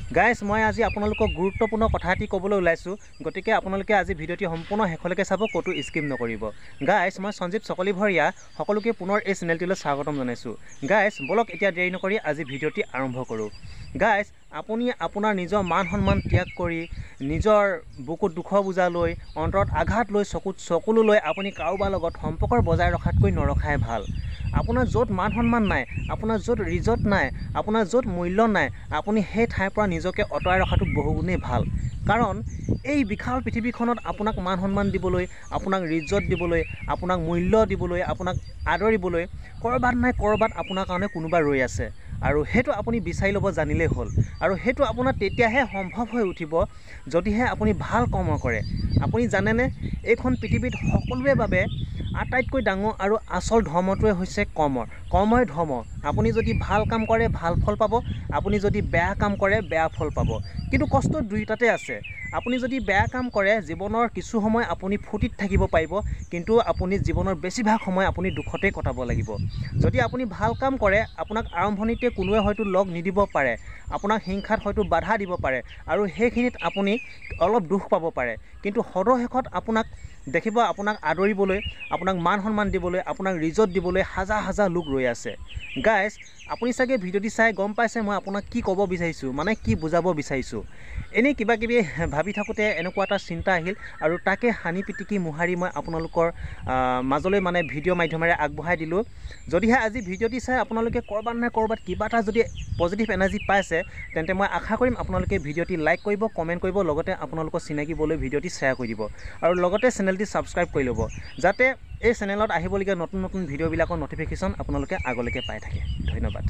guys মই আজি আপোনালোকক গুৰুত্বপূৰ্ণ কথা এটি ক'বলৈ ওলাইছোঁ গতিকে আপোনালোকে আজি ভিডিঅ'টি সম্পূৰ্ণ শেষলৈকে চাব ক'তো স্কিপ নকৰিব গাইজ মই সঞ্জীৱ চকলিভৰীয়া সকলোকে পুনৰ এই চেনেলটিলৈ স্বাগতম জনাইছোঁ গাইজ বলক এতিয়া দেৰি নকৰি আজি ভিডিঅ'টি আৰম্ভ কৰোঁ গাইজ আপুনি আপোনাৰ নিজৰ মান সন্মান ত্যাগ কৰি নিজৰ বুকুত দুখ বুজা লৈ অন্তৰত আঘাত লৈ চকুত চকুলো লৈ আপুনি কাৰোবাৰ লগত সম্পৰ্ক বজাই ৰখাতকৈ নৰখাই ভাল আপোনাৰ য'ত মান সন্মান নাই আপোনাৰ য'ত ৰিজত নাই আপোনাৰ য'ত মূল্য নাই আপুনি সেই ঠাইৰ পৰা নিজকে অঁতৰাই ৰখাটো বহুগুণেই ভাল কাৰণ এই বিশাল পৃথিৱীখনত আপোনাক মান সন্মান দিবলৈ আপোনাক ৰিজত দিবলৈ আপোনাক মূল্য দিবলৈ আপোনাক আদৰিবলৈ ক'ৰবাত নাই ক'ৰবাত আপোনাৰ কাৰণে কোনোবা ৰৈ আছে আৰু সেইটো আপুনি বিচাৰি ল'ব জানিলেই হ'ল আৰু সেইটো আপোনাৰ তেতিয়াহে সম্ভৱ হৈ উঠিব যদিহে আপুনি ভাল কৰ্ম কৰে আপুনি জানেনে এইখন পৃথিৱীত সকলোৰে বাবে আটাইতকৈ ডাঙৰ আৰু আচল ধৰ্মটোৱে হৈছে কৰ্মই ধৰ্ম আপুনি যদি ভাল কাম কৰে ভাল ফল পাব আপুনি যদি বেয়া কাম কৰে বেয়া ফল পাব কিন্তু কষ্ট দুয়োটাতে আছে আপুনি যদি বেয়া কাম কৰে জীৱনৰ কিছু সময় আপুনি ফূৰ্তিত থাকিব পাৰিব কিন্তু আপুনি জীৱনৰ বেছিভাগ সময় আপুনি দুখতেই কটাব লাগিব যদি আপুনি ভাল কাম কৰে আপোনাক আৰম্ভণিতে কোনোৱে হয়তো লগ নিদিব পাৰে আপোনাক হিংসাত হয়তো বাধা দিব পাৰে আৰু সেইখিনিত আপুনি অলপ দুখ পাব পাৰে কিন্তু সদশেষত আপোনাক দেখিব আপোনাক আদৰিবলৈ আপোনাক মান সন্মান দিবলৈ আপোনাক ৰিজত দিবলৈ হাজাৰ হাজাৰ লোক ৰৈ আছে গাইজ আপুনি চাগে ভিডিঅ'টি চাই গম পাইছে মই আপোনাক কি ক'ব বিচাৰিছোঁ মানে কি বুজাব বিচাৰিছোঁ এনেই কিবা কিবি ভাবি থাকোঁতে এনেকুৱা এটা চিন্তা আহিল আৰু তাকে হানি পিটিকি মোহাৰি মই আপোনালোকৰ মাজলৈ মানে ভিডিঅ' মাধ্যমেৰে আগবঢ়াই দিলোঁ যদিহে আজি ভিডিঅ'টি চাই আপোনালোকে ক'ৰবাত নাই ক'ৰবাত কিবা এটা যদি পজিটিভ এনাৰ্জি পাইছে তেন্তে মই আশা কৰিম আপোনালোকে ভিডিঅ'টি লাইক কৰিব কমেণ্ট কৰিব লগতে আপোনালোকৰ চিনাকিবলৈ ভিডিঅ'টি শ্বেয়াৰ কৰি দিব আৰু লগতে চেনেলটি ছাবস্ক্ৰাইব কৰি ল'ব যাতে এই চেনেলত আহিবলগীয়া নতুন নতুন ভিডিঅ'বিলাকৰ ন'টিফিকেশ্যন আপোনালোকে আগলৈকে পাই থাকে ধন্যবাদ